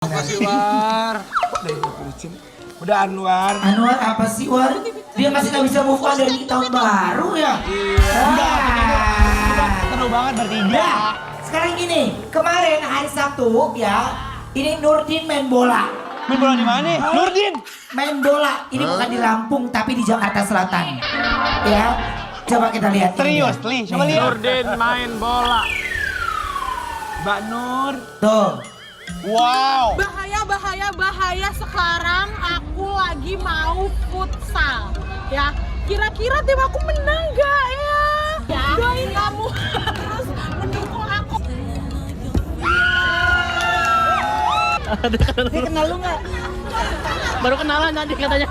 Apa sih War? Udah Anwar. Anwar apa sih War? Dia masih gak bisa move on dari tahun baru ya? Iya. Seru banget bertiga. Nah, sekarang gini, kemarin hari Sabtu ya, ini Nurdin main bola. Main bola di mana? Nurdin. Main bola, ini bukan di Lampung tapi di Jakarta Selatan. Ya, coba kita lihat. Serius, Li. Coba lihat. Nurdin main bola. Mbak Nur. Tuh. Wow. Bahaya sekarang aku lagi mau futsal ya. Kira-kira tim aku menang gak ya? Doain kamu harus mendukung aku. Dia kenal lu nggak? Baru kenalan nanti katanya.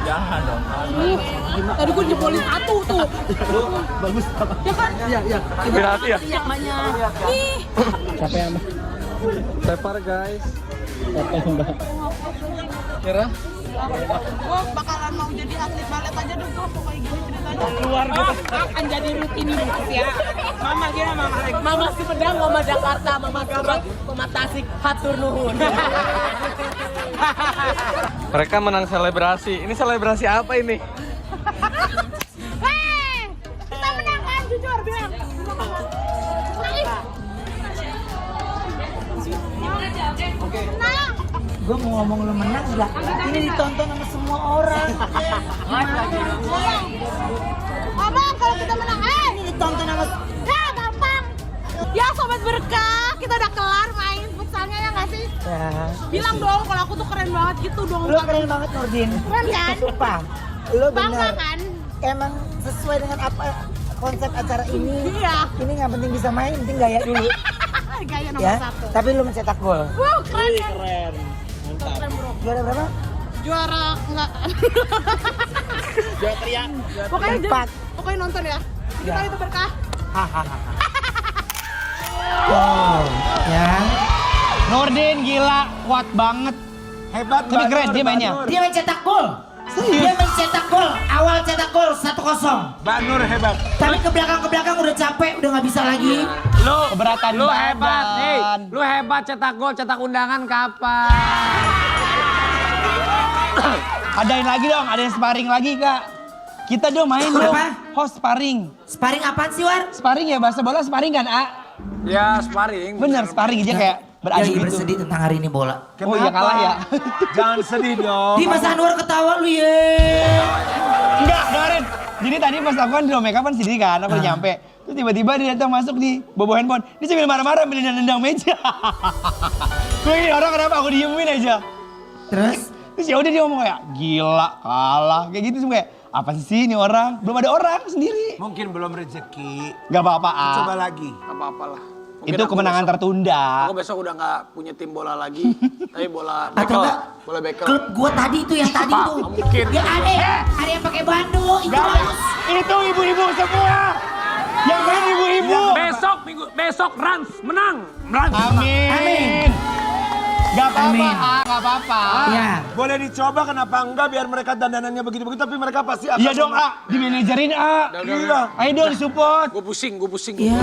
Jangan dong. Tadi gue jebolin satu tuh. Bagus. Ya kan? Iya. Berarti ya. Iya maknya. Nih. Siapa yang Tepar guys. Siapa yang mbak? Kira? Gue bakalan mau jadi atlet balet aja deh gue pokoknya gini ceritanya. Keluar gitu. Akan jadi rutinitas ya. Mama gimana Mama? Mama Sumedang, Mama Jakarta, Mama Subang, Mama Tasik, hatur nuhun. Mereka menang selebrasi. Ini selebrasi apa ini? Hei, kita menang kan jujur bilang. Oke. Menang. Gue mau ngomong lu menang enggak? Ini ditonton sama semua orang. Abang kalau kita menang, Ini ditonton sama ya gampang. Ya sobat berkah, kita udah kelar main futsalnya ya nggak sih? ya. Bilang dong kalau aku tuh keren banget gitu dong. Lu keren banget Nurdin. Keren kan? Sumpah. Lu Bangga bener. kan? Emang sesuai dengan apa konsep acara ini. Iya. Ini nggak penting bisa main, penting gaya dulu. Gaya nomor Ya. satu. Tapi lu mencetak gol. Keren kan? Keren. Mantap. Keren bro. Juara berapa? Juara enggak. Jangan teriak. Pokoknya nonton ya. Kita Ya. itu berkah. Hahaha. Oh, ya. Nurdin gila, kuat banget. Hebat Tapi Mbak keren Nur, dia Mbak mainnya. Nur. Dia mencetak gol. Dia mencetak gol. Awal cetak gol 1-0. Mbak Nur hebat. Tapi ke belakang udah capek, udah nggak bisa lagi. Lu Keberatan lu badan. hebat, hei, lu hebat cetak gol, cetak undangan kapan? Adain lagi dong, adain sparring lagi kak. Kita dong main dong. Apa? Host sparring. Sparring apaan sih, War? Sparring ya, bahasa bola sparring kan, A? Ya sparring. Bener, sparring aja kayak Dia beradu lagi gitu. bersedih tentang hari ini bola. Oh iya kalah ya. Jangan sedih dong. Di Mas Anwar ketawa lu ye. Enggak, dengerin. Jadi tadi pas aku kan di make up kan sendiri kan, aku udah nyampe. Terus tiba-tiba dia datang masuk di bawa handphone. Dia sambil marah-marah nendang meja. Gue ini orang kenapa aku diemin aja. Terus? Terus ya udah dia ngomong kayak gila kalah kayak gitu semua kayak apa sih ini orang? Belum ada orang sendiri. Mungkin belum rezeki. Gak apa-apa. A. Coba lagi. Apa-apa lah. Mungkin Itu aku kemenangan besok- tertunda. Aku besok udah nggak punya tim bola lagi, tapi bola Atau bekel. enggak? Bola bekel. Klub gua tadi itu yang tadi Apa? tuh. Mungkin. Ya ada yang pakai bandu, itu Gak, bagus. itu ibu-ibu semua. Yang main ibu-ibu. Besok Rans menang. Rans. Amin. Amin. Gak apa-apa, Amin. gak apa-apa. Ya. Boleh dicoba kenapa enggak biar mereka dandanannya begitu-begitu tapi mereka pasti akan Iya dong, A. Di manajerin, A. Iya. Ayo dong, support. Gue pusing. Ya.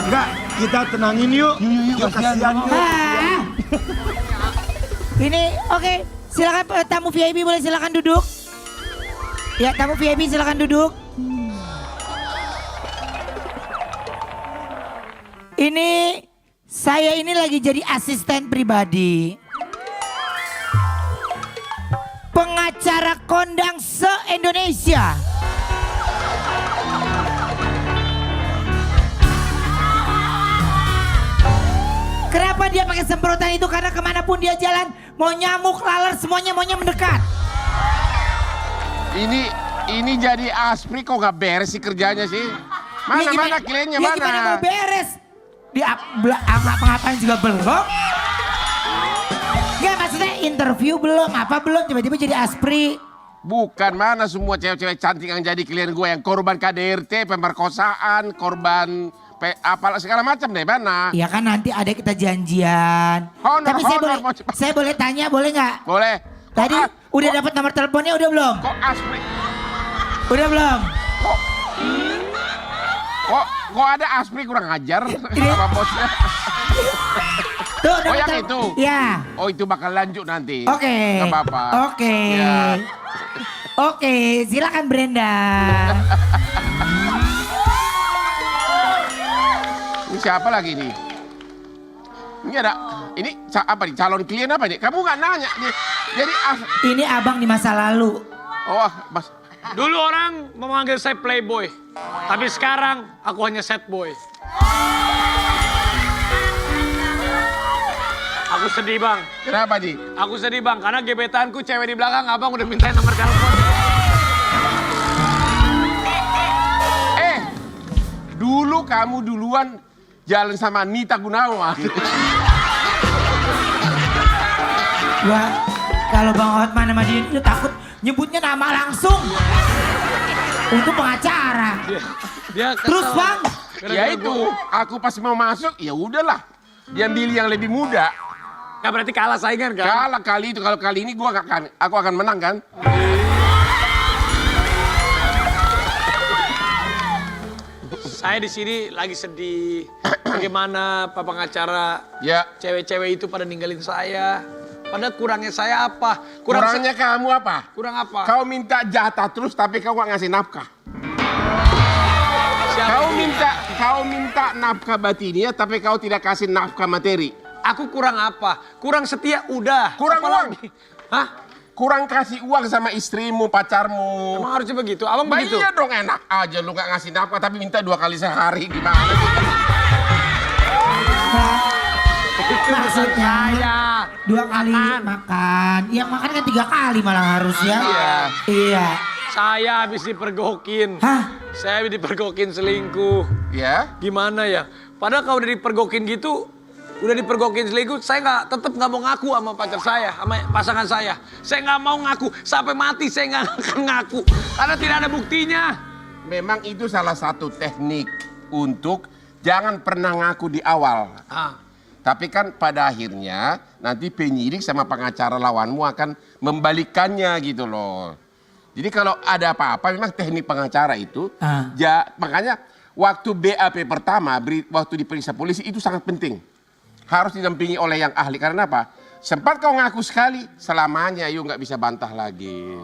Enggak, kita tenangin yuk. Yuk, kasihan. yuk. Ah. Ini oke, silakan tamu VIP boleh silakan duduk. Ya, tamu VIP silakan duduk. Ini saya ini lagi jadi asisten pribadi. Pengacara kondang se-Indonesia. Kenapa dia pakai semprotan itu? Karena kemanapun dia jalan, mau nyamuk, lalat, semuanya maunya mendekat. Ini jadi aspri kok nggak beres sih kerjanya sih? Mana kliennya ya mana? Gimana mau beres? Di ngapa-ngapain juga belum. Enggak, maksudnya interview belum? Apa belum? Tiba-tiba jadi aspri. Bukan, mana semua cewek-cewek cantik yang jadi klien gue yang korban KDRT, pemerkosaan, korban apalah segala macam deh, mana? Ya kan nanti ada kita janjian. Honor, Tapi honor, saya boleh tanya, boleh nggak? Boleh. Tadi udah dapat nomor teleponnya udah belum? Kok aspri? Udah belum? Kok ada aspri kurang ajar sama bosnya? Tuh, Oh nomor yang telepon. itu? Ya. Oh itu bakal lanjut nanti. Oke. Gak apa-apa. Oke. Ya. Oke, silakan Brenda. Ini siapa lagi nih? Ini ada, ini apa nih? Calon klien apa nih? Kamu nggak nanya nih. Jadi Ini abang di masa lalu. oh mas, Dulu orang memanggil saya playboy. Tapi sekarang aku hanya sad boy. Aku sedih bang. kenapa nih? Aku sedih bang karena gebetanku cewek di belakang abang udah mintain nomor telepon. Dulu kamu duluan jalan sama Nita Gunawan. Wah, kalau Bang Hotman sama dia itu takut nyebutnya nama langsung. Untuk pengacara. Dia kesel. Terus Bang, Ya itu, aku pas mau masuk, ya udahlah. Dia pilih yang lebih muda. Nggak berarti kalah saingan kan? Kalah kali itu, kalau kali ini aku akan menang kan? Saya di sini lagi sedih. Bagaimana Pak pengacara? Ya. Cewek-cewek itu pada ninggalin saya. Padahal kurangnya saya apa? Kurangnya kamu apa? Kurang apa? Kau minta jatah terus tapi kau gak ngasih nafkah. Siapa itu? Kau minta nafkah batinnya tapi kau tidak kasih nafkah materi. Aku kurang apa? Kurang setia udah. Kurang Apalagi? Hah? Kurang kasih uang sama istrimu, pacarmu. Emang harusnya begitu? Abang Bah, begitu? iya dong, enak aja lu gak ngasih nafkah tapi minta 2 kali sehari, gimana sih? maksudnya Saya 2 kali makan. Yang makan kan 3 kali malah harus ya. Iya. Iya. Saya habis dipergokin. Hah? Saya habis dipergokin selingkuh. Ya? Gimana ya? Padahal kalau udah dipergokin gitu, udah dipergokin selingkuh, saya tetap nggak mau ngaku sama pacar saya, sama pasangan saya. Saya nggak mau ngaku, sampai mati saya nggak akan ngaku. Karena tidak ada buktinya. Memang itu salah satu teknik untuk jangan pernah ngaku di awal. Ah. Tapi kan pada akhirnya nanti penyidik sama pengacara lawanmu akan membalikannya gitu loh. Jadi kalau ada apa-apa memang teknik pengacara itu, makanya waktu BAP pertama, waktu diperiksa polisi itu sangat penting. Harus didampingi oleh yang ahli, karena apa? Sempat kau ngaku sekali, selamanya yuk nggak bisa bantah lagi.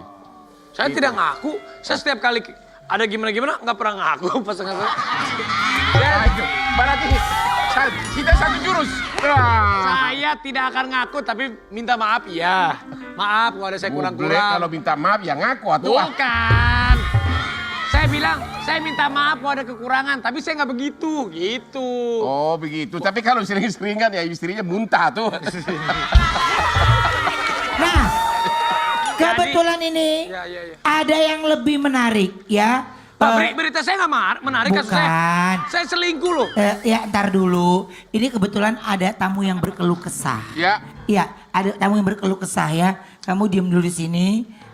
Saya tidak ngaku, saya setiap kali ada gimana-gimana nggak pernah ngaku pasangan saya. Nah, itu. Berarti kita satu jurus. Saya tidak akan ngaku tapi minta maaf ya. Maaf kalau ada saya Boleh kurang-kurang. kalau minta maaf ya ngaku atuh. Bukan. Saya bilang, saya minta maaf kalau ada kekurangan, tapi saya nggak begitu, gitu. Oh begitu, tapi kalau sering-seringan ya istrinya muntah tuh. Nah, kebetulan ini Ya. ada yang lebih menarik ya. Pak, berita saya nggak menarik kasus saya. Bukan. Saya selingkuh loh. Ya ntar dulu. Ini kebetulan ada tamu yang berkeluh kesah. Ya. Iya, ada tamu yang berkeluh kesah ya. Kamu diem dulu di sini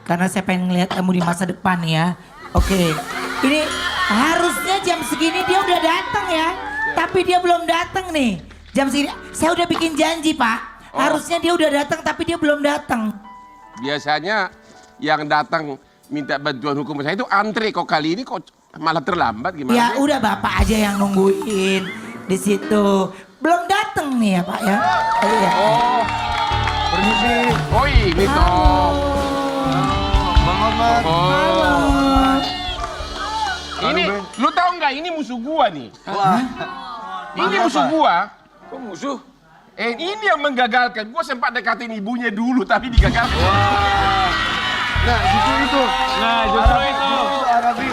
karena saya pengen ngeliat kamu di masa depan ya. Oke. Ini harusnya jam segini dia udah datang ya. Tapi dia belum datang nih. Jam segini saya udah bikin janji, Pak. Harusnya dia udah datang tapi dia belum datang. Biasanya yang datang minta bantuan hukum saya itu antre, kok kali ini kok malah terlambat gimana? Ya sih? udah Bapak aja yang nungguin di situ. Belum datang nih ya Pak ya. Iya. Oh, permisi. Oh ini toh. Bang Omar. Oh. Ini, lu tahu nggak ini musuh gua nih? Ini musuh gua. Kok musuh? Ini yang menggagalkan. Gua sempat dekatin ibunya dulu tapi digagalkan. Nah, justru itu. Arabi.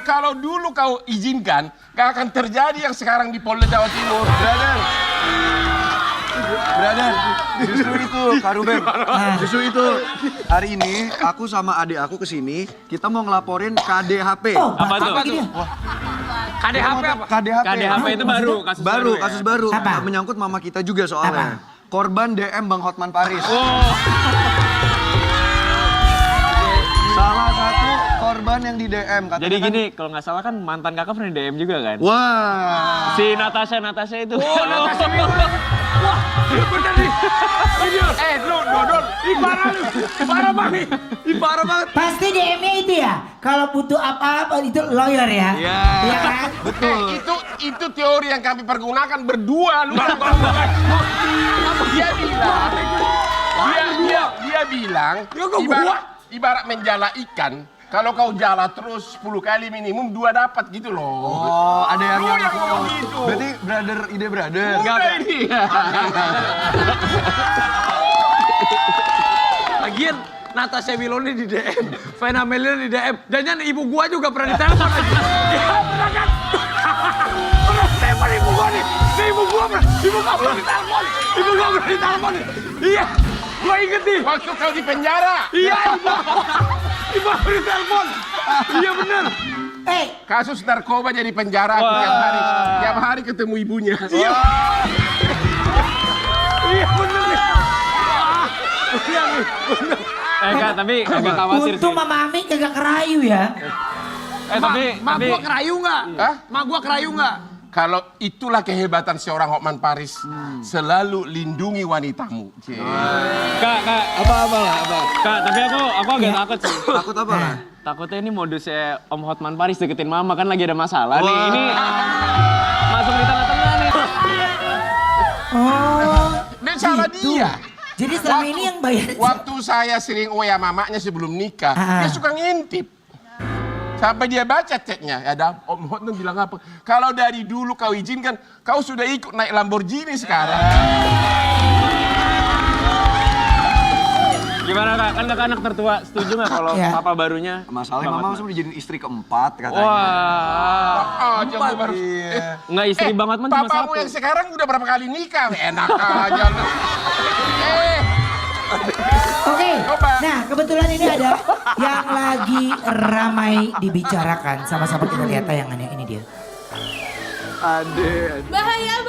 Kalau dulu kau izinkan, gak akan terjadi yang sekarang di Polda Jawa Timur. Brother, justru itu, Kak Ruben. Justru itu. Hari ini aku sama adik aku kesini, kita mau ngelaporin KDHP. Oh, Apa tuh? ini. KDHP apa? KDHP. KDHP itu baru, kasus baru, ya? kasus baru. Apa? Menyangkut mama kita juga soalnya. korban DM Bang Hotman Paris. Salah satu korban yang di DM. Katanya Jadi kan, gini, kalau nggak salah kan mantan kakak pernah DM juga kan? wah. Si Natasha itu. Oh, Natasha Wilona. Wah, bener nih. Video. Dodol. Ih, parah banget. Ih, parah banget. Pasti DM-nya itu ya. Kalau butuh apa-apa itu lawyer ya. Iya. Iya kan? Betul. Itu teori yang kami pergunakan berdua lu. Dia bilang, dia bilang, ibarat menjala ikan. Kalau kau jala terus 10 kali minimum 2 dapat gitu loh. Oh, ada yang Oh, yang ngomong gitu. Berarti ide brother. Udah ini. Lagian Natasha Wilona di DM, Vena Melia di DM, dan ibu gua juga pernah ditelepon lagi. Ya, pernah kan? Pernah telepon ibu gua nih. Ibu gua pernah ditelepon. Ibu gua pernah ditelepon. Iya, gua inget nih. Waktu kau di penjara. Iya, ibu pernah ditelepon. Iya bener. Kasus narkoba jadi penjara tiap hari ketemu ibunya. Iya bener nih. Iya nih, bener. Kak, tapi agak khawatir sih. Untung Mama Ami kagak kerayu ya. Mak gua kerayu nggak? Hah? Mak gua kerayu nggak? Kalau itulah kehebatan seorang Hotman Paris, selalu lindungi wanitamu. Kak. Apa? Kak, tapi aku agak takut sih. Takut apa lah? Takutnya ini modusnya Om Hotman Paris deketin Mama, kan lagi ada masalah nih. Ini masuk di tengah-tengah nih. Oh. Dan salah gitu. dia. Jadi selama ini yang bayar. Waktu saya sering oya mamanya sebelum nikah, dia suka ngintip. Sampai dia baca chatnya, ada Om Hotman bilang apa? Kalau dari dulu kau izinkan, kau sudah ikut naik Lamborghini sekarang. Gimana Kak? Kan kakak anak tertua, setuju nggak kalau Iya. papa barunya? Masalahnya Mama langsung dijadiin istri keempat katanya. Wah, Jangan baru. Iya. nggak istri banget man cuma Papamu satu. yang sekarang udah berapa kali nikah? Enak aja. Oke, Coba. nah kebetulan ini ada yang lagi ramai dibicarakan. Sama-sama kita lihat tayangannya, ini dia. Ade. Bahaya.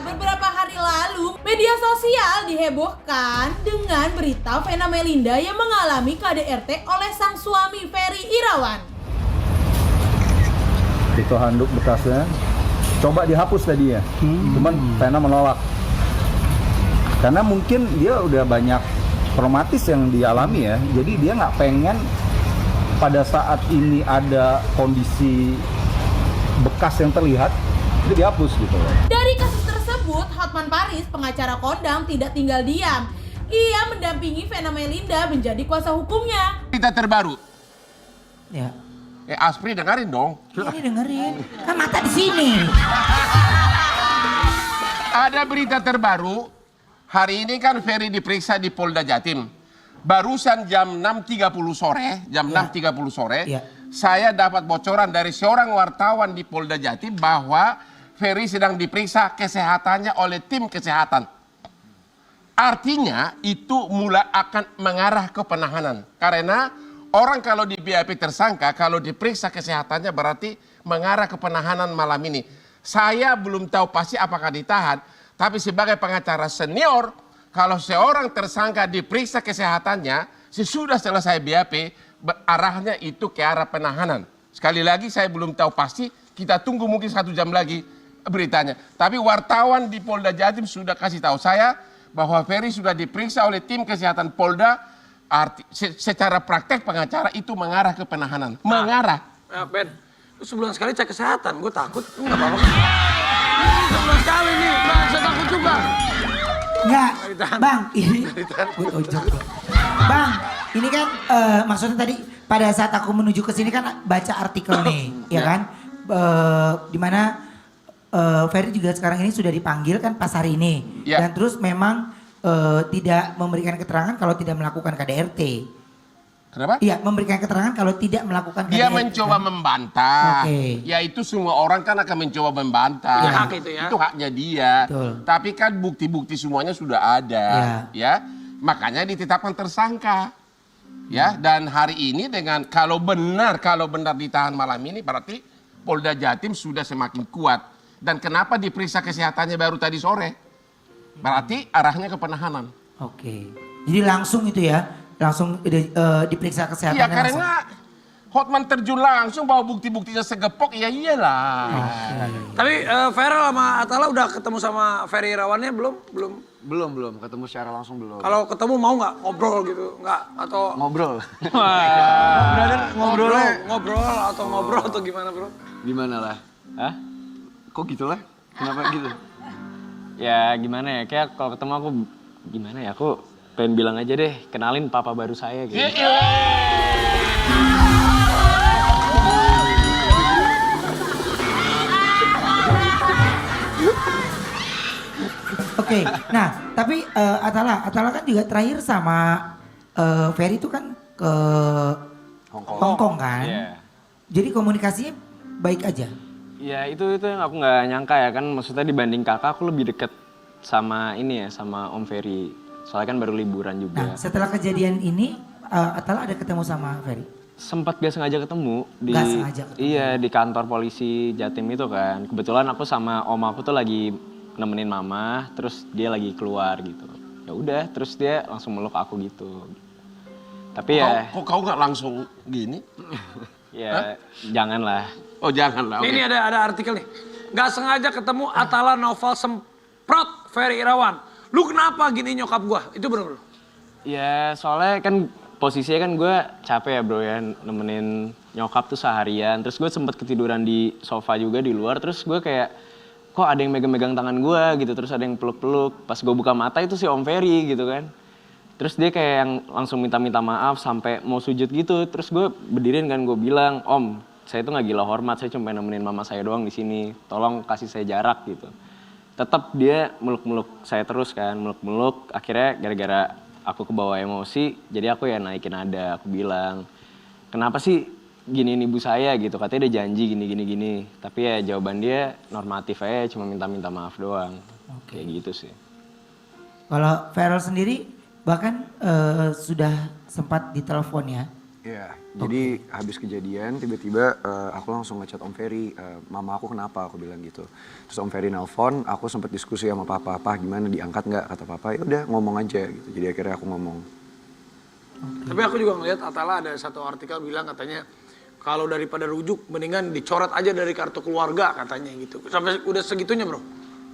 Beberapa hari lalu, media sosial dihebohkan dengan berita Vena Melinda yang mengalami KDRT oleh sang suami Ferry Irawan. Itu handuk bekasnya coba dihapus tadi ya, cuman Vena menolak karena mungkin dia udah banyak traumatis yang dialami ya, jadi dia nggak pengen pada saat ini ada kondisi bekas yang terlihat itu dihapus gitu loh. Dari kasus tersebut, Hotman Paris, pengacara kondang, tidak tinggal diam. Ia mendampingi Vena Melinda menjadi kuasa hukumnya. Berita terbaru. Ya. Aspri dengerin dong. Ini dengerin, kan mata di sini. Ada berita terbaru. Hari ini kan Ferry diperiksa di Polda Jatim. Barusan jam 6.30 sore, Ya. saya dapat bocoran dari seorang wartawan di Polda Jatim bahwa Ferry sedang diperiksa kesehatannya oleh tim kesehatan. Artinya itu mulai akan mengarah ke penahanan. Karena orang kalau di BAP tersangka, kalau diperiksa kesehatannya berarti mengarah ke penahanan malam ini. Saya belum tahu pasti apakah ditahan, tapi sebagai pengacara senior, kalau seorang tersangka diperiksa kesehatannya, sesudah selesai BAP, arahnya itu ke arah penahanan. Sekali lagi saya belum tahu pasti, kita tunggu mungkin 1 jam lagi beritanya. Tapi wartawan di Polda Jatim sudah kasih tahu saya bahwa Ferry sudah diperiksa oleh tim kesehatan Polda. Secara praktek pengacara itu mengarah ke penahanan. Mengarah. Ya, Ben, lu sebulan sekali cek kesehatan, gue takut. Enggak apa-apa. Sebulan sekali nih, saya takut juga. Enggak, Bang, ini Bang, ini kan maksudnya tadi pada saat aku menuju ke sini kan baca artikel nih, ya kan? Di mana Ferry juga sekarang ini sudah dipanggil kan pas hari ini. Ya. Dan terus memang tidak memberikan keterangan kalau tidak melakukan KDRT. Kenapa? Iya, memberikan keterangan kalau tidak melakukan KDRT. Dia mencoba membantah. Oke. Ya itu semua orang kan akan mencoba membantah. Itu hak itu ya. Itu haknya dia. Betul. Tapi kan bukti-bukti semuanya sudah ada. Ya. Makanya ditetapkan tersangka. Ya, dan hari ini dengan kalau benar ditahan malam ini berarti Polda Jatim sudah semakin kuat. Dan kenapa diperiksa kesehatannya baru tadi sore? Berarti arahnya ke penahanan. Oke. Jadi langsung itu ya, langsung diperiksa kesehatannya. Iya, karena Hotman terjun langsung bawa bukti-buktinya segepok, ya iyalah. Tapi Feral sama Atala udah ketemu sama Ferry Irawannya belum? Belum ketemu secara langsung belum. Kalau ketemu mau nggak ngobrol gitu? Nggak atau Ngobrol. ngobrol atau gimana bro? Gimana lah? Hah? Kok gitu lah? Kenapa gitu? Ya gimana ya, kayak kalau ketemu aku gimana ya, aku pengen bilang aja deh, kenalin papa baru saya gitu. Oke, nah tapi Atala kan juga terakhir sama Ferry itu kan ke Hong Kong kan? Iya. Jadi komunikasinya baik aja. Ya itu yang aku nggak nyangka ya kan, maksudnya dibanding kakak aku lebih deket sama ini ya, sama Om Ferry. Soalnya kan baru liburan juga. Nah setelah kejadian ini Atala ada ketemu sama Ferry? Sempat gak sengaja ketemu di Gak sengaja ketemu. Iya, di kantor polisi Jatim itu kan. Kebetulan aku sama om aku tuh lagi nemenin mama, terus dia lagi keluar gitu. Ya udah, terus dia langsung meluk aku gitu. Tapi ya Kok kau nggak langsung gini? ya janganlah. Oh janganlah. Ini ada artikel nih. Nggak sengaja ketemu Atala Noval semprot Ferry Irawan. Lu kenapa gini nyokap gua? Itu bener bro? Ya soalnya kan posisinya kan gue capek ya bro ya, nemenin nyokap tuh seharian. Terus gue sempet ketiduran di sofa juga di luar, terus gue kayak kok ada yang megang-megang tangan gue gitu, terus ada yang peluk-peluk. Pas gue buka mata itu si Om Ferry gitu kan. Terus dia kayak yang langsung minta maaf sampai mau sujud gitu. Terus gue berdiriin kan, gue bilang, Om, saya tuh nggak gila hormat, saya cuma nemenin mama saya doang di sini. Tolong kasih saya jarak gitu. Tetap dia meluk-meluk saya terus kan, meluk-meluk. Akhirnya gara-gara aku kebawa emosi, jadi aku ya naikin nada. Aku bilang, kenapa sih giniin ibu saya gitu, katanya dia janji gini. Tapi ya jawaban dia normatif aja, cuma minta maaf doang. Kayak gitu sih. Kalau Feral sendiri bahkan sudah sempat ditelepon ya? Iya, jadi habis kejadian tiba-tiba aku langsung ngechat Om Ferry, mama aku kenapa, aku bilang gitu. Terus Om Ferry nelpon, aku sempat diskusi sama papa, gimana diangkat nggak, kata papa, ya udah ngomong aja gitu. Jadi akhirnya aku ngomong. Tapi aku juga ngeliat Atala ada satu artikel bilang katanya kalau daripada rujuk mendingan dicoret aja dari kartu keluarga katanya gitu. Sampai udah segitunya bro?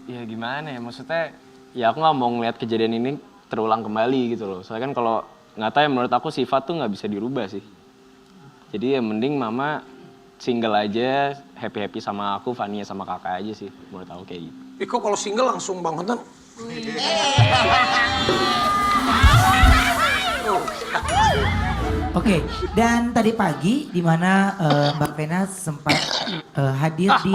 Ya gimana ya, maksudnya ya aku nggak mau ngeliat kejadian ini terulang kembali gitu loh. Soalnya kan kalau nggak tahu ya, menurut aku sifat tuh nggak bisa dirubah sih. Jadi ya mending mama single aja, happy sama aku, Fania sama kakak aja sih. Menurut aku kayak gitu. Kok kalau single langsung Bang Hontan? Oke, dan tadi pagi di mana Mbak Vena sempat hadir di...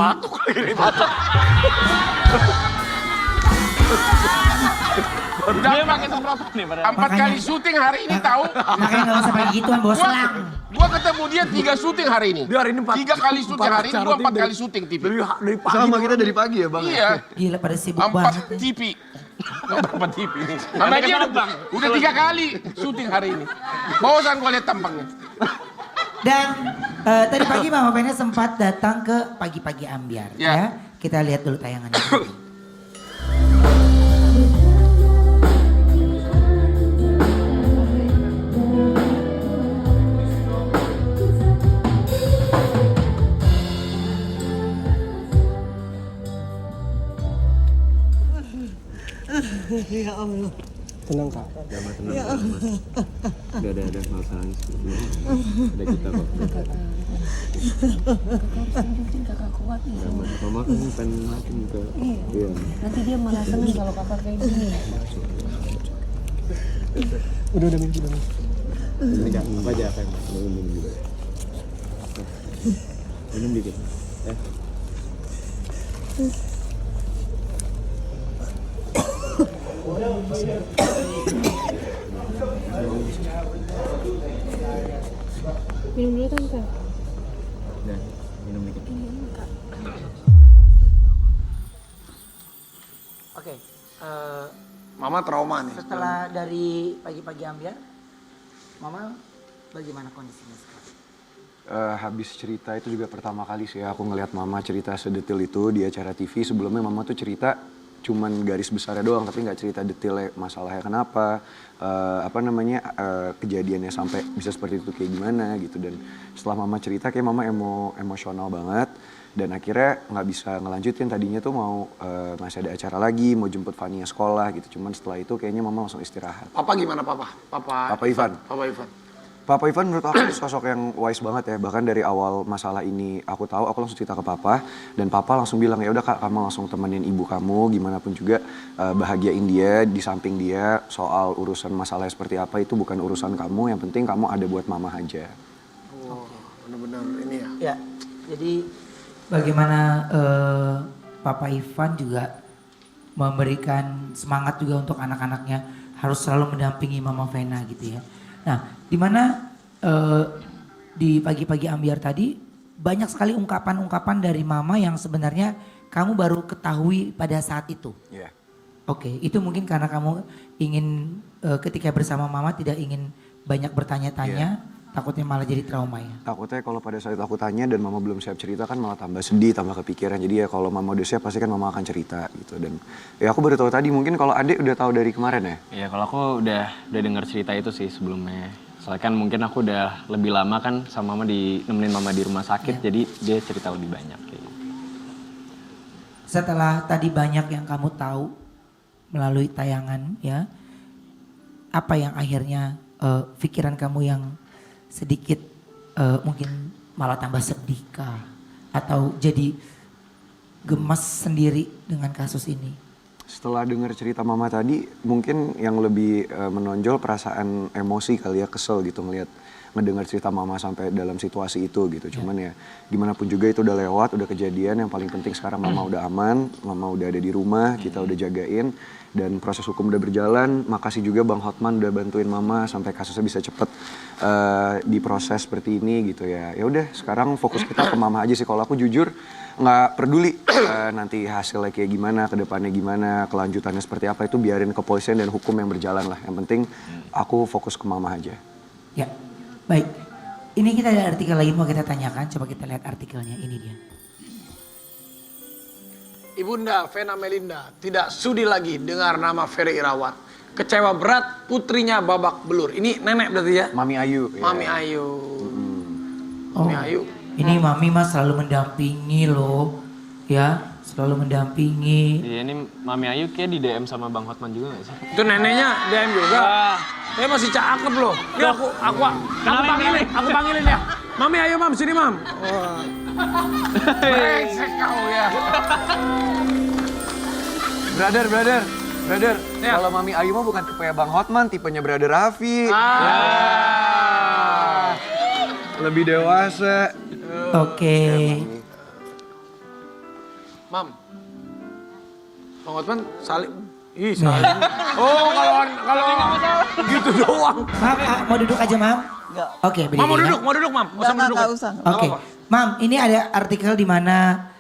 Dia pakai semprotan nih, 4 kali syuting hari ini tahu. Makanya nggak usah pakai gituan, bos selang. Gua ketemu dia 3 syuting hari ini. Dia hari ini 3 kali syuting hari ini, gua 4 kali syuting TV. Dari pagi. Sama kita dari pagi ya bang? Iya. Gila pada sibuk banget. 4 TV. Berapa TV nih? Sama dia udah 3 kali syuting hari ini. Bosan gua lihat tampangnya. Dan tadi pagi Mama Vena sempat datang ke Pagi-Pagi Ambiar ya. Kita lihat dulu tayangannya. Ya Allah. Tenang kak. Ya Allah. Udah ada masalah ada kita kok. Kakak kuat nih. Mama kan pengen makin ke. Iya. Nanti dia malah seneng kalau kakak kayak gini. Udah minum dulu. Ini kak, apa aja apa yang minum dulu. Minum dikit. Ya. Minum dulu tante. Nah, minum dikit. Oke, Mama trauma nih. setelah dari Pagi-Pagi Ambiar, Mama bagaimana kondisinya sekarang? Habis cerita itu juga pertama kali sih aku ngelihat mama cerita sedetil itu di acara TV. Sebelumnya mama tuh cerita cuman garis besarnya doang, tapi nggak cerita detailnya masalahnya kenapa, kejadiannya sampai bisa seperti itu kayak gimana gitu. Dan setelah mama cerita kayak mama emosional banget. Dan akhirnya nggak bisa ngelanjutin, tadinya tuh mau masih ada acara lagi, mau jemput Fania sekolah gitu. Cuman setelah itu kayaknya mama langsung istirahat. Papa gimana Papa? Papa Ivan. Papa Ivan menurut aku sosok yang wise banget ya. Bahkan dari awal masalah ini aku tahu, aku langsung cerita ke Papa. Dan Papa langsung bilang, ya udah Kak, kamu langsung temenin ibu kamu. Gimana pun juga bahagiain dia, di samping dia. Soal urusan masalah seperti apa itu bukan urusan kamu. Yang penting kamu ada buat mama aja. Oh, benar-benar ini ya. Ya, jadi bagaimana Papa Ivan juga memberikan semangat juga untuk anak-anaknya. Harus selalu mendampingi Mama Vena gitu ya. Nah, di mana di pagi-pagi ambiar tadi banyak sekali ungkapan-ungkapan dari mama yang sebenarnya kamu baru ketahui pada saat itu. Iya. Oke, itu mungkin karena kamu ingin ketika bersama mama tidak ingin banyak bertanya-tanya, takutnya malah jadi trauma ya. Takutnya kalau pada saat aku tanya dan mama belum siap cerita kan malah tambah sedih, tambah kepikiran. Jadi ya kalau mama udah siap pasti kan mama akan cerita gitu. Dan ya aku baru tahu tadi, mungkin kalau adik udah tahu dari kemarin ya? Iya, kalau aku udah dengar cerita itu sih sebelumnya. Soalnya kan mungkin aku udah lebih lama kan sama mama nemenin mama di rumah sakit, jadi dia cerita lebih banyak kayak gitu. Setelah tadi banyak yang kamu tahu melalui tayangan ya, apa yang akhirnya pikiran kamu yang sedikit mungkin malah tambah sedih kah? Atau jadi gemas sendiri dengan kasus ini? Setelah dengar cerita mama tadi, mungkin yang lebih menonjol perasaan emosi kali ya, kesel gitu ngedengar cerita mama sampai dalam situasi itu gitu. Cuman ya gimana pun juga itu udah lewat, udah kejadian. Yang paling penting sekarang mama udah aman, mama udah ada di rumah, kita udah jagain. Dan proses hukum udah berjalan. Makasih juga Bang Hotman udah bantuin mama sampai kasusnya bisa cepet diproses seperti ini gitu ya. Ya udah sekarang fokus kita ke mama aja sih. Kalau aku jujur nggak peduli nanti hasilnya kayak gimana, kedepannya gimana, kelanjutannya seperti apa, itu biarin kepolisian dan hukum yang berjalan lah. Yang penting aku fokus ke mama aja. Ya, baik. Ini kita ada artikel lagi mau kita tanyakan, coba kita lihat artikelnya, ini dia. Ibunda Vena Melinda tidak sudi lagi dengar nama Ferry Irawan. Kecewa berat putrinya babak belur. Ini nenek berarti ya? Mami Ayu. Mami Ayu. Mami Ayu. Ini Mami mas selalu mendampingi loh, ya selalu mendampingi. Iya, ini Mami Ayu kayak di DM sama Bang Hotman juga gak sih? Itu neneknya DM juga. Dia masih cakep loh. Ini aku panggilin ya. Mami Ayu Mam, sini Mam. Brengsek kau ya. Brother. Ya. Kalau Mami Ayu mah bukan tipenya Bang Hotman, tipenya Brother Raffi. Lebih dewasa. Oke. Mam. Bang Hotman salim. Ih, salim. Oh, kalau gitu doang. Mam, mau duduk aja Mam? Enggak. Oke, berdiri. Mam ya. mau duduk Mam. Enggak usah. Oke, Mam, ini ada artikel di mana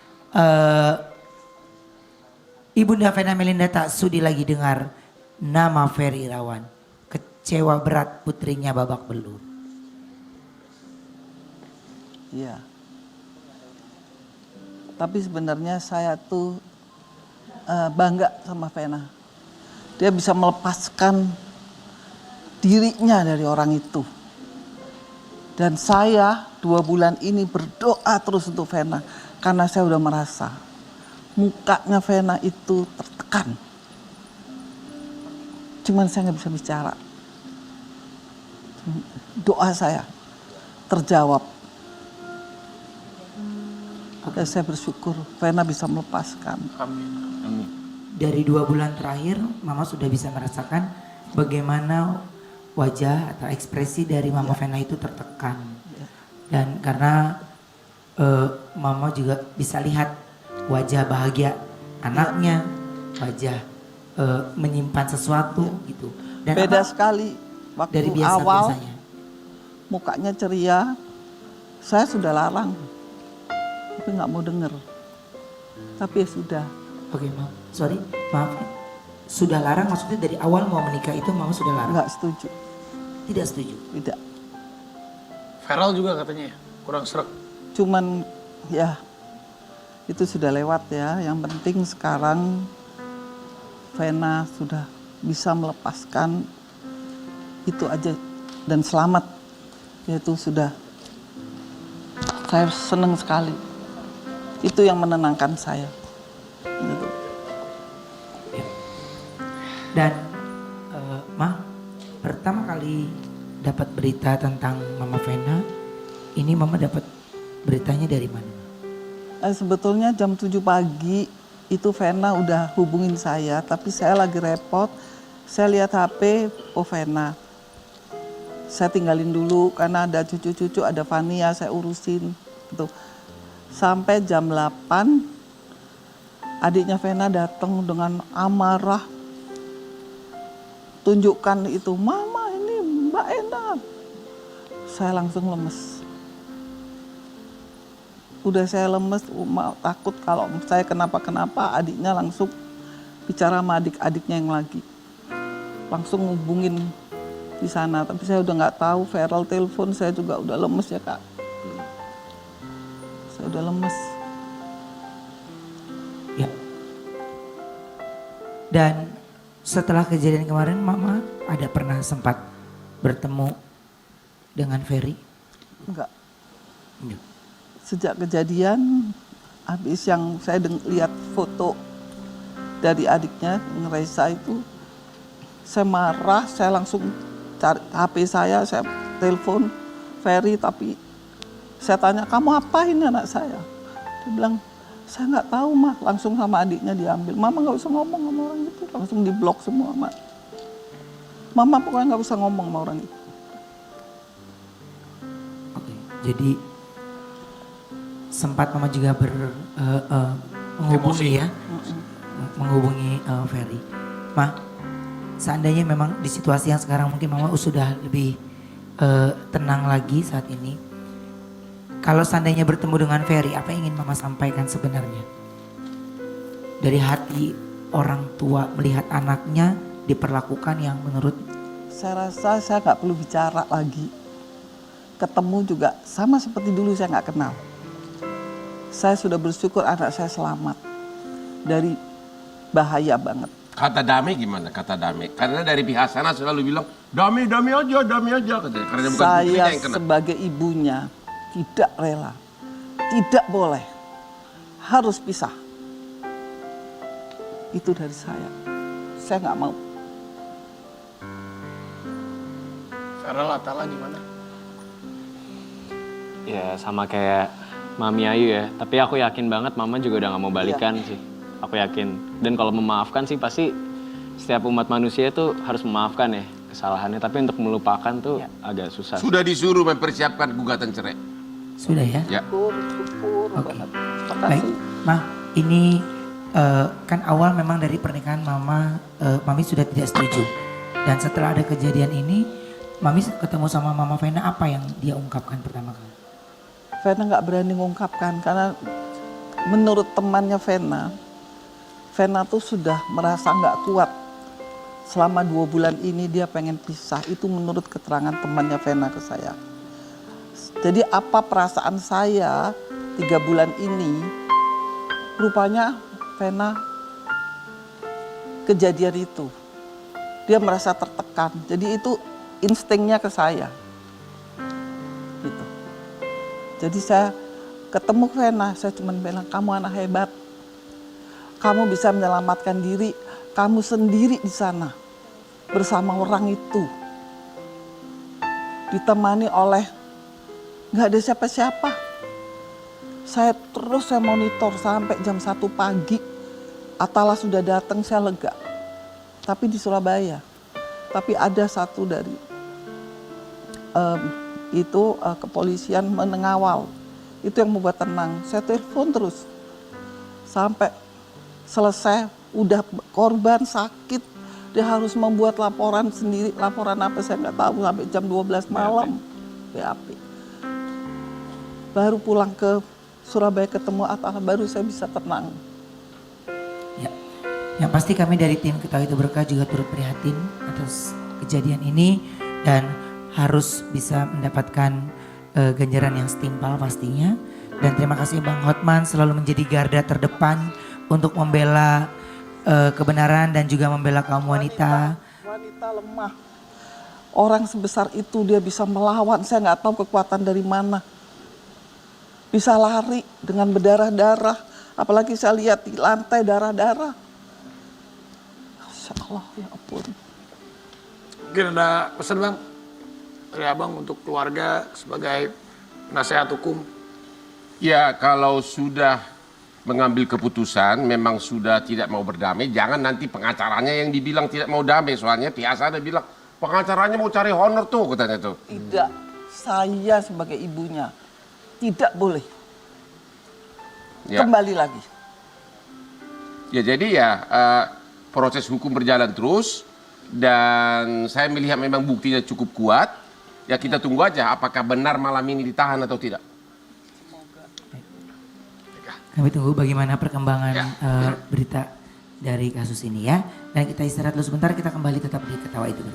Ibunda Vena Melinda tak sudi lagi dengar nama Ferry Irawan. Kecewa berat putrinya babak belur. Iya. Tapi sebenarnya saya tuh bangga sama Vena. Dia bisa melepaskan dirinya dari orang itu. Dan saya 2 bulan ini berdoa terus untuk Vena. Karena saya udah merasa mukanya Vena itu tertekan. Cuman saya nggak bisa bicara. Doa saya terjawab. Dan saya bersyukur Vena bisa melepaskan. Dari 2 bulan terakhir, Mama sudah bisa merasakan bagaimana wajah atau ekspresi dari Mama Vena itu tertekan. Dan karena Mama juga bisa lihat wajah bahagia anaknya, wajah menyimpan sesuatu gitu. Dan beda sekali waktu dari awal biasanya. Mukanya ceria, saya sudah larang, tapi nggak mau denger. Tapi ya sudah. Oke, maaf. Sudah larang maksudnya dari awal mau menikah itu Mama sudah larang? Nggak setuju. Tidak setuju? Tidak. Feral juga katanya ya? Kurang serak. Cuman ya itu sudah lewat ya. Yang penting sekarang Vena sudah bisa melepaskan itu aja dan selamat. Itu sudah, saya senang sekali. Itu yang menenangkan saya. Gitu. Dan Ma, pertama kali dapat berita tentang Mama Vena, ini Mama dapat beritanya dari mana? Sebetulnya jam 7 pagi itu Vena udah hubungin saya, tapi saya lagi repot. Saya lihat HP, oh Vena. Saya tinggalin dulu karena ada cucu-cucu, ada Vania, saya urusin gitu. Sampai jam 8 adiknya Vena datang dengan amarah. Tunjukkan itu, Mama ini Mbak Ena. Saya langsung lemes. Udah saya lemes, takut kalau saya kenapa-kenapa, adiknya langsung bicara sama adik-adiknya yang lagi. Langsung ngubungin di sana, tapi saya udah nggak tahu. Feral telepon, saya juga udah lemes ya Kak. Saya udah lemes. Ya. Dan setelah kejadian kemarin, Mama ada pernah sempat bertemu dengan Ferry? Enggak. Enggak. Sejak kejadian, habis yang saya lihat foto dari adiknya, Ngeresa itu, saya marah, saya langsung cari HP saya telepon Ferry, tapi saya tanya, kamu apain anak saya? Dia bilang, saya nggak tahu mah, langsung sama adiknya diambil. Mama nggak usah ngomong sama orang itu, langsung diblok semua mah. Mama pokoknya nggak usah ngomong sama orang itu. Oke, jadi sempat Mama juga menghubungi ya, menghubungi Ferry. Ma, seandainya memang di situasi yang sekarang mungkin Mama sudah lebih tenang lagi saat ini. Kalau seandainya bertemu dengan Ferry, apa yang ingin Mama sampaikan sebenarnya? Dari hati orang tua melihat anaknya diperlakukan yang menurut... Saya rasa saya nggak perlu bicara lagi. Ketemu juga sama seperti dulu saya nggak kenal. Saya sudah bersyukur anak saya selamat dari bahaya banget. Kata damai gimana? Kata damai. Karena dari pihak sana selalu bilang damai aja katanya. Karena bukan Saya putrinya yang kena. sebagai ibunya tidak rela, tidak boleh, harus pisah. Itu dari saya nggak mau. Sarah Latala gimana? Ya sama kayak Mami Ayu ya, tapi aku yakin banget Mama juga udah gak mau balikan sih. Aku yakin. Dan kalau memaafkan sih pasti setiap umat manusia itu harus memaafkan ya kesalahannya. Tapi untuk melupakan tuh agak susah. Sudah disuruh mempersiapkan gugatan cerai. Sudah ya? Ya. Syukur Oke. banget. Terima Baik, kasih. Ma, ini kan awal memang dari pernikahan Mami sudah tidak setuju. Dan setelah ada kejadian ini, Mami ketemu sama Mama Vena, apa yang dia ungkapkan pertama kali? Vena nggak berani mengungkapkan karena menurut temannya Vena tuh sudah merasa nggak kuat. Selama 2 bulan ini dia pengen pisah, itu menurut keterangan temannya Vena ke saya. Jadi apa perasaan saya 3 bulan ini, rupanya Vena kejadian itu. Dia merasa tertekan, jadi itu instingnya ke saya. Gitu. Jadi saya ketemu Vena, saya cuma bilang, kamu anak hebat. Kamu bisa menyelamatkan diri, kamu sendiri di sana. Bersama orang itu. Ditemani oleh, gak ada siapa-siapa. Saya monitor sampai jam 1 pagi. Atala sudah datang, saya lega. Tapi di Surabaya. Tapi ada satu dari kepolisian mengawal. Itu yang membuat tenang. Saya telepon terus. Sampai selesai, udah korban sakit. Dia harus membuat laporan sendiri. Laporan apa saya nggak tahu. Sampai jam 12 malam. BAP. Baru pulang ke Surabaya ketemu Atala, baru saya bisa tenang. Ya, yang pasti kami dari tim Ketahui Itu Berkah juga turut prihatin atas kejadian ini dan harus bisa mendapatkan ganjaran yang setimpal pastinya. Dan terima kasih Bang Hotman selalu menjadi garda terdepan untuk membela kebenaran dan juga membela kaum wanita. Wanita lemah. Orang sebesar itu dia bisa melawan, saya nggak tahu kekuatan dari mana. Bisa lari dengan berdarah-darah, apalagi saya lihat di lantai darah-darah. Masya Allah, ya ampun. Mungkin ada pesan Bang dari Abang untuk keluarga sebagai penasehat hukum. Ya, kalau sudah mengambil keputusan, memang sudah tidak mau berdamai, jangan nanti pengacaranya yang dibilang tidak mau damai. Soalnya biasa ada bilang, pengacaranya mau cari honor tuh, katanya tuh. Tidak, saya sebagai ibunya tidak boleh. Ya. Kembali lagi. Ya, jadi ya proses hukum berjalan terus, dan saya melihat memang buktinya cukup kuat. Ya, kita tunggu aja apakah benar malam ini ditahan atau tidak. Kami tunggu bagaimana perkembangan berita dari kasus ini ya. Dan kita istirahat dulu sebentar, kita kembali tetap di Ketawa Itu.